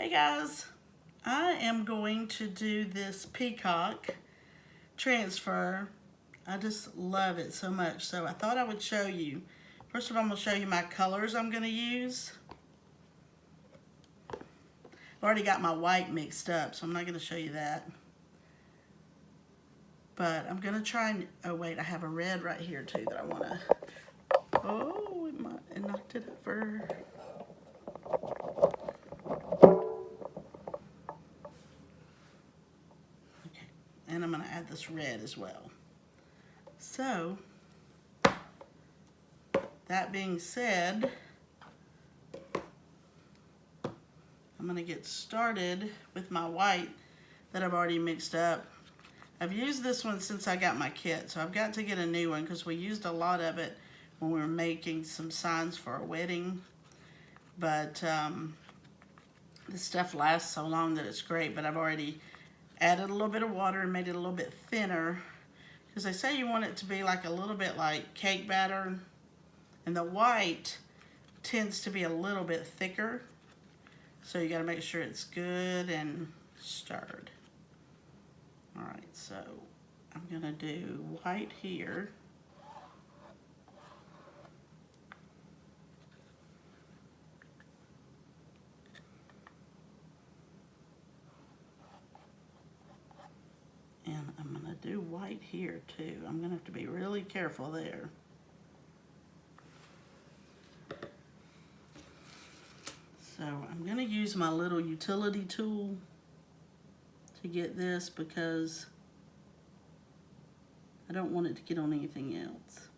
Hey guys, I am going to do this peacock transfer. I just love it so much, so I thought I would show you. First of all, I'm going to show you my colors I'm going to use. I've already got my white mixed up, so I'm not going to show you that. But I'm going to try and, oh wait, I have a red right here too that I want to, oh, it knocked it over. Okay, and I'm going to add this red as well. So, that being said, I'm going to get started with my white that I've already mixed up. I've used this one since I got my kit, so I've got to get a new one because we used a lot of it when we were making some signs for our wedding. But this stuff lasts so long that it's great, but I've already added a little bit of water and made it a little bit thinner because they say you want it to be like a little bit like cake batter, and the white tends to be a little bit thicker, so you got to make sure it's good and stirred. Alright, so I'm going to do white here. And I'm going to do white here too. I'm going to have to be really careful there. So I'm going to use my little utility tool to get this because I don't want it to get on anything else.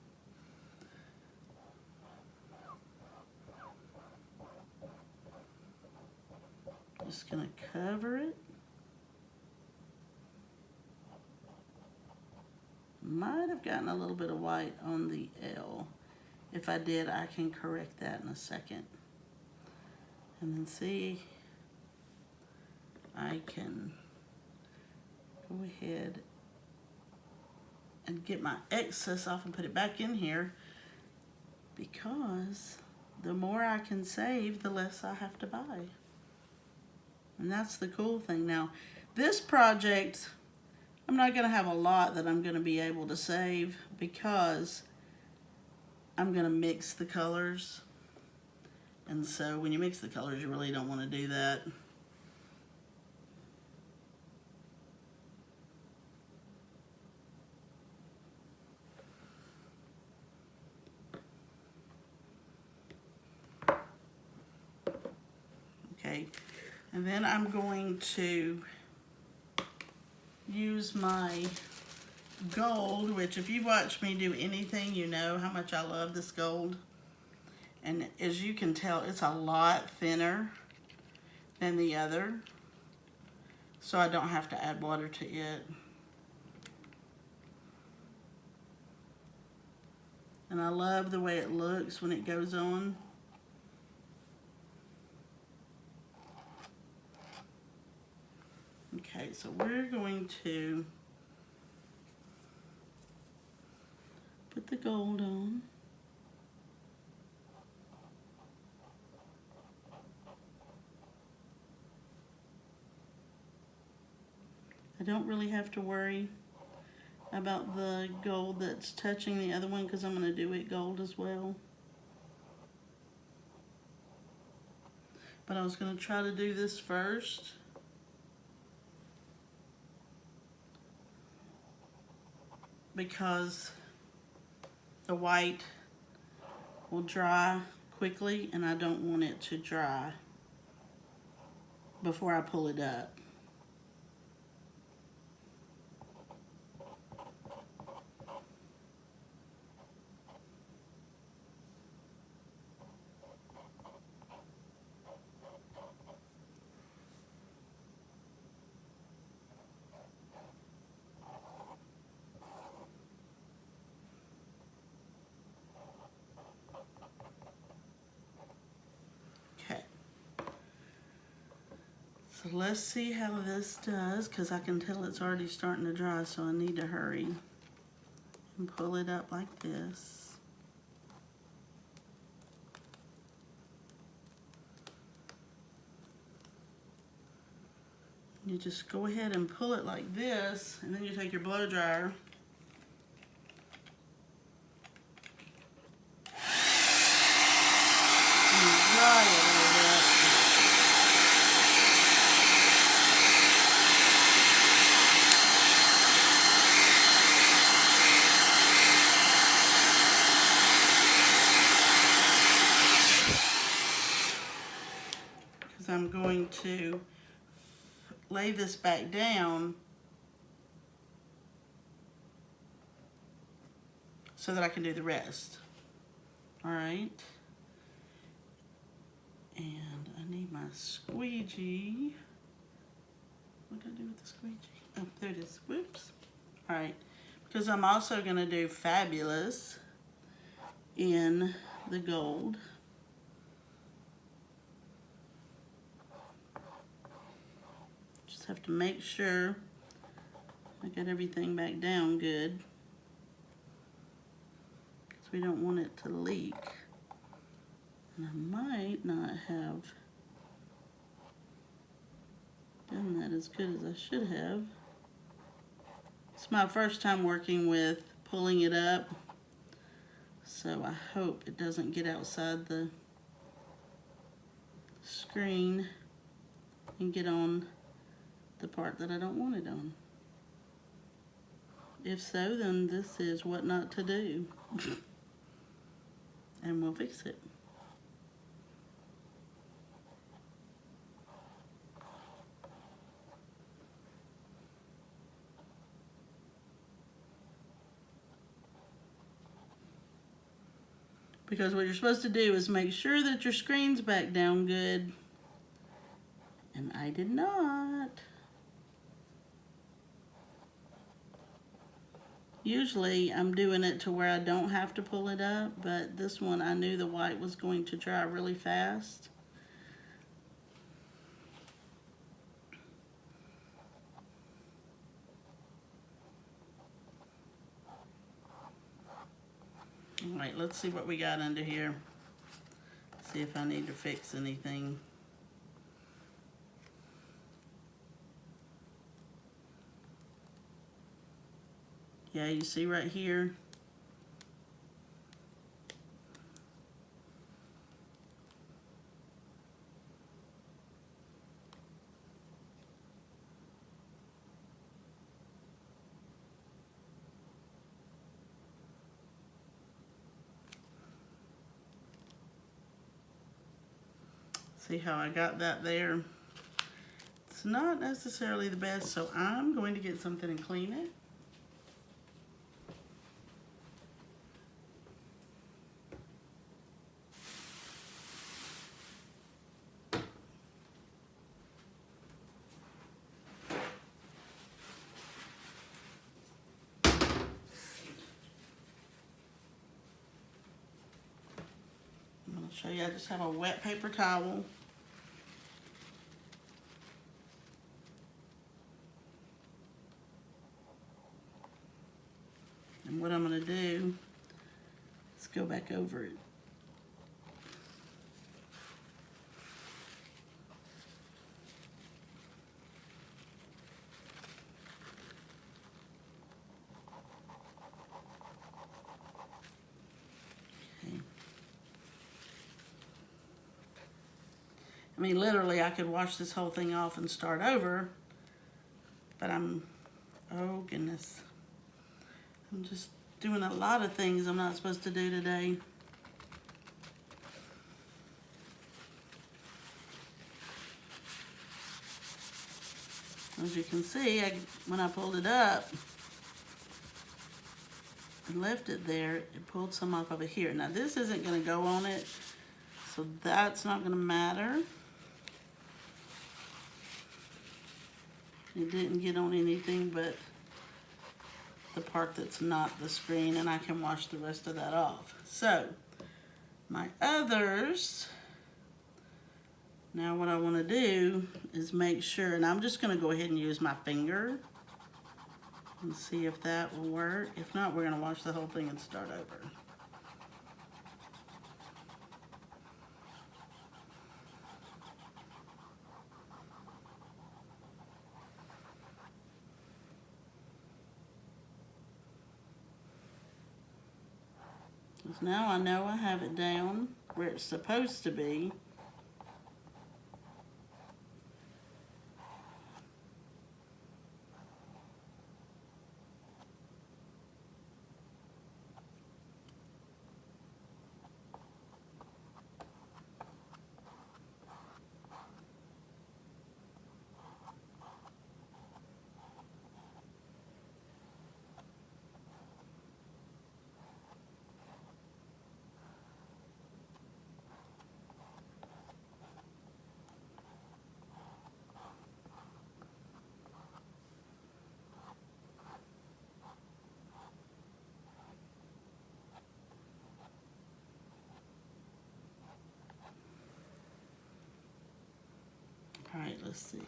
Just going to cover it. Might have gotten a little bit of white on the L. If I did, I can correct that in a second. And then see, I can go ahead and get my excess off and put it back in here, because the more I can save, the less I have to buy. And that's the cool thing. Now, this project, I'm not going to have a lot that I'm going to be able to save because I'm going to mix the colors. And so when you mix the colors, you really don't want to do that. Okay, and then I'm going to use my gold, which if you've watched me do anything, you know how much I love this gold. And as you can tell, it's a lot thinner than the other, so I don't have to add water to it. And I love the way it looks when it goes on. Okay, so we're going to put the gold on. I don't really have to worry about the gold that's touching the other one because I'm going to do it gold as well. But I was going to try to do this first. Because the white will dry quickly and I don't want it to dry before I pull it up. So let's see how this does, because I can tell it's already starting to dry, so I need to hurry and pull it up like this. You just go ahead and pull it like this, and then you take your blow dryer and dry it a little bit. Because I'm going to lay this back down so that I can do the rest. All right. And I need my squeegee. What did I do with the squeegee? Oh, there it is. Whoops. All right. Because I'm also going to do Fabulous in the gold. Have to make sure I got everything back down good, because we don't want it to leak. And I might not have done that as good as I should have. It's my first time working with pulling it up, so I hope it doesn't get outside the screen and get on the part that I don't want it on. If so, then this is what not to do. And we'll fix it. Because what you're supposed to do is make sure that your screen's back down good. And I did not. Usually I'm doing it to where I don't have to pull it up, but this one I knew the white was going to dry really fast. All right, let's see what we got under here. See if I need to fix anything. Yeah, you see right here. See how I got that there? It's not necessarily the best, so I'm going to get something and clean it. Show you, I just have a wet paper towel. And what I'm going to do is go back over it. I mean, literally, I could wash this whole thing off and start over, but oh goodness. I'm just doing a lot of things I'm not supposed to do today. As you can see, when I pulled it up and left it there, it pulled some off over here. Now, this isn't going to go on it, so that's not going to matter. It didn't get on anything but the part that's not the screen, and I can wash the rest of that off. So, my others, now what I want to do is make sure, and I'm just going to go ahead and use my finger and see if that will work. If not, we're going to wash the whole thing and start over. So now I know I have it down where it's supposed to be. All right, let's see.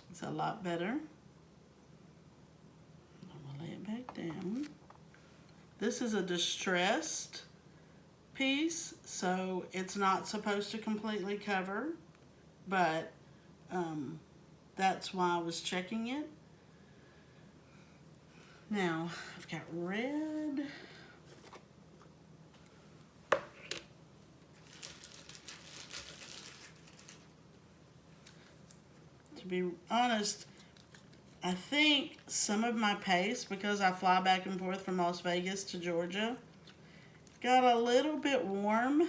It's a lot better. I'm gonna lay it back down. This is a distressed piece, so it's not supposed to completely cover, but that's why I was checking it. Now, I've got red. To be honest, I think some of my paste, because I fly back and forth from Las Vegas to Georgia, got a little bit warm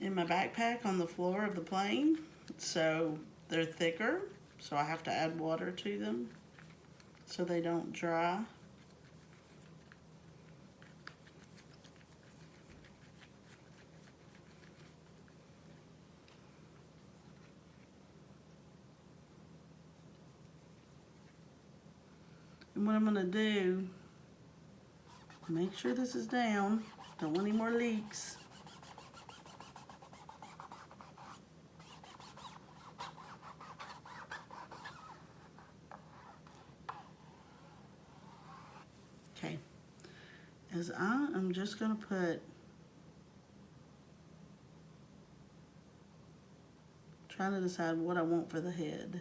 in my backpack on the floor of the plane, so they're thicker, so I have to add water to them so they don't dry. And what I'm gonna do, make sure this is down, don't want any more leaks. Okay, as I am just gonna put, trying to decide what I want for the head.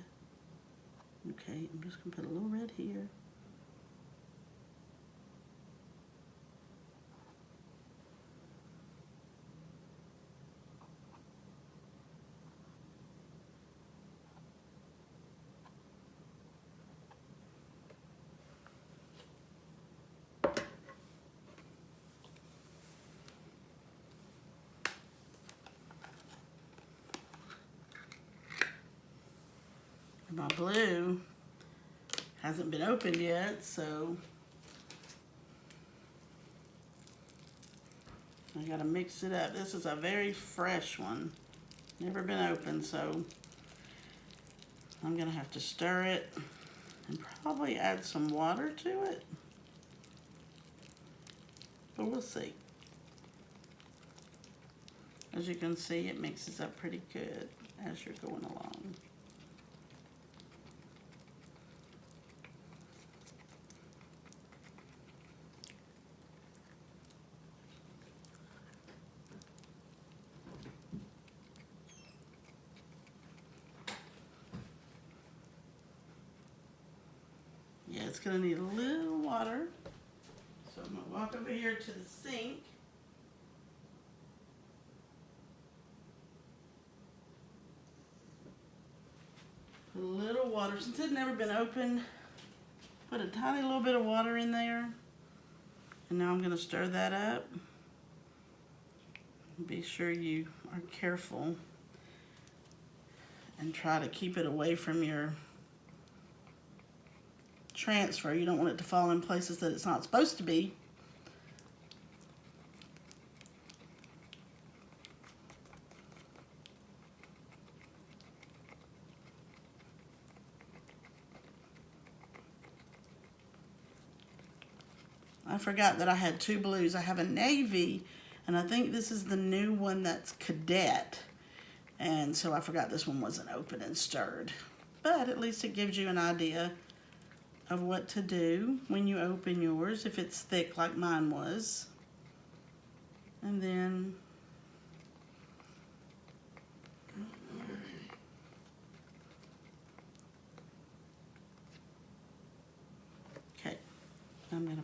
Okay, I'm just gonna put a little red here. My blue hasn't been opened yet, so I gotta mix it up. This is a very fresh one, never been opened, so I'm gonna have to stir it and probably add some water to it, but we'll see. As you can see, it mixes up pretty good as you're going along. Yeah, it's gonna need a little water. So I'm gonna walk over here to the sink. Put a little water, since it had never been opened, put a tiny little bit of water in there. And now I'm gonna stir that up. Be sure you are careful and try to keep it away from your transfer. You don't want it to fall in places that it's not supposed to be. I forgot that I had two blues. I have a navy, and I think this is the new one that's cadet. And so I forgot this one wasn't open and stirred. But at least it gives you an idea of what to do when you open yours, if it's thick like mine was. And then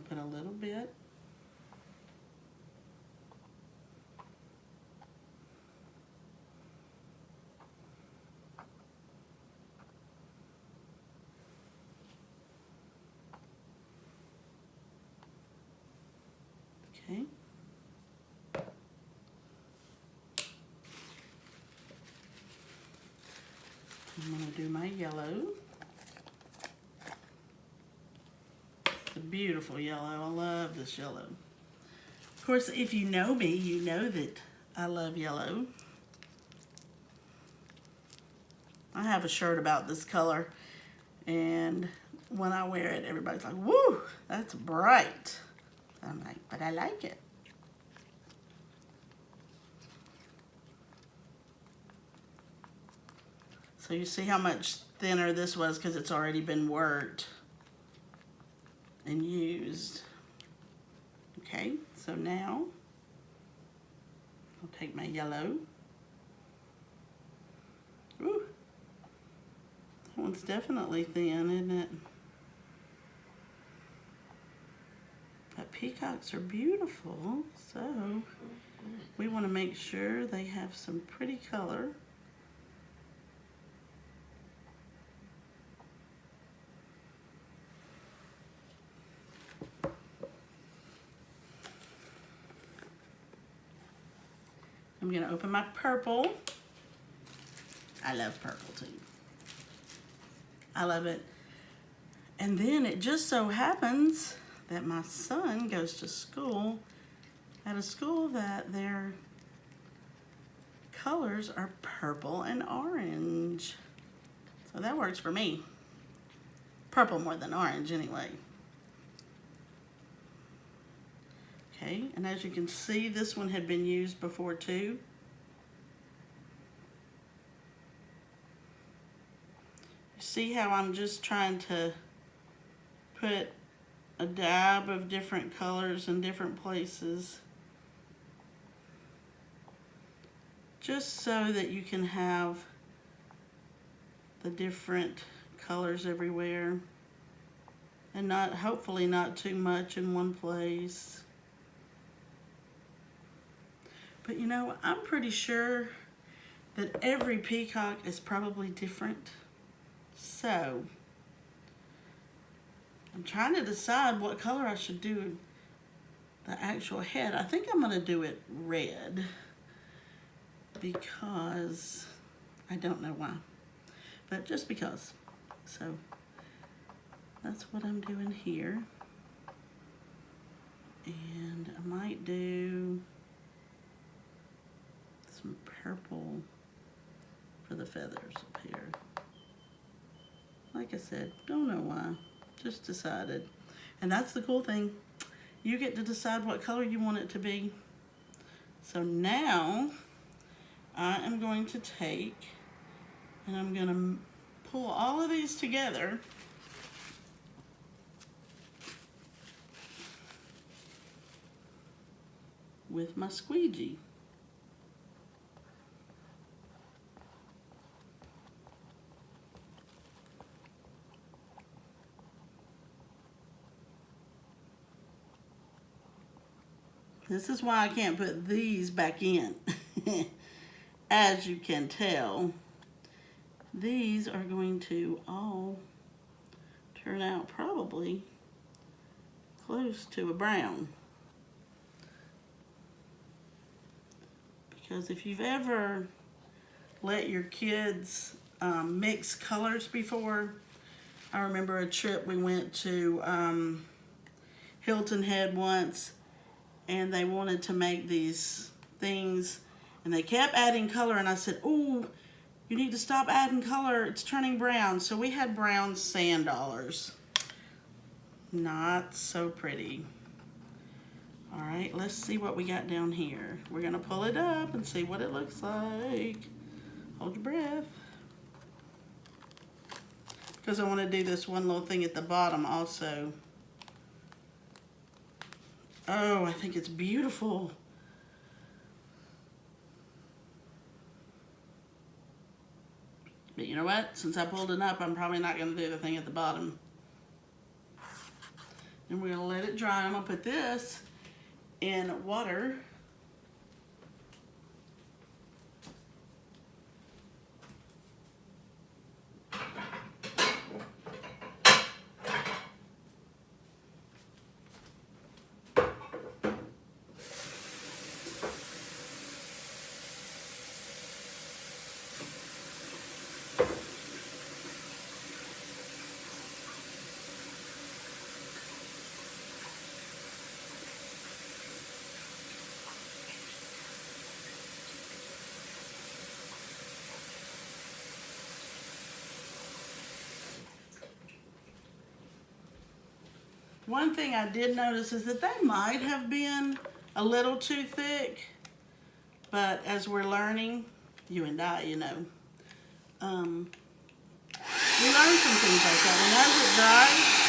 put a little bit. Okay. I'm going to do my yellow. It's a beautiful yellow. I love this yellow. Of course, if you know me, you know that I love yellow. I have a shirt about this color, and when I wear it, everybody's like, woo, that's bright. I'm like, but I like it. So you see how much thinner this was because it's already been worked and used. Okay, so now I'll take my yellow. Ooh, that one's definitely thin, isn't it? But peacocks are beautiful, so we want to make sure they have some pretty color. I'm going to open my purple. I love purple too. I love it. And then it just so happens that my son goes to school at a school that their colors are purple and orange. So that works for me. Purple more than orange anyway. Okay, and as you can see, this one had been used before too. You see how I'm just trying to put a dab of different colors in different places, just so that you can have the different colors everywhere, and not, hopefully not too much in one place. But you know, I'm pretty sure that every peacock is probably different. So I'm trying to decide what color I should do the actual head. I think I'm going to do it red because I don't know why, but just because. So that's what I'm doing here. And I might do some purple for the feathers up here. Like I said, don't know why, just decided. And that's the cool thing. You get to decide what color you want it to be. So now I am going to take and I'm going to pull all of these together with my squeegee. This is why I can't put these back in. As you can tell, these are going to all turn out probably close to a brown. Because if you've ever let your kids mix colors before, I remember a trip we went to Hilton Head once, and they wanted to make these things, and they kept adding color, and I said, "Ooh, you need to stop adding color, it's turning brown." So we had brown sand dollars. Not so pretty. All right, let's see what we got down here. We're gonna pull it up and see what it looks like. Hold your breath. Because I wanna do this one little thing at the bottom also. Oh, I think it's beautiful. But you know what? Since I pulled it up, I'm probably not going to do the thing at the bottom. And we're gonna let it dry. I'm gonna put this in water. One thing I did notice is that they might have been a little too thick, but as we're learning, you and I, you know, we learn some things like that. And as it dries,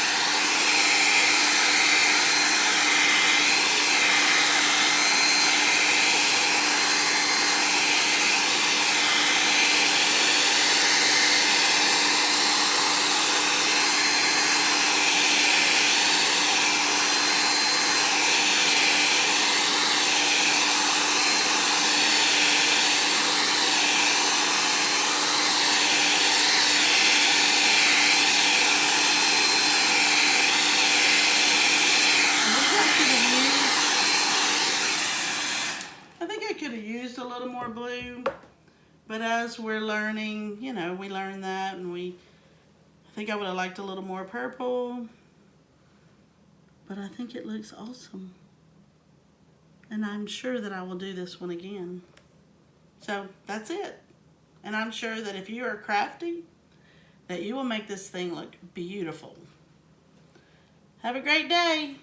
could have used a little more blue, but as we're learning, you know, we learn that, and I think I would have liked a little more purple, but I think it looks awesome. And I'm sure that I will do this one again. So that's it. And I'm sure that if you are crafty, that you will make this thing look beautiful. Have a great day.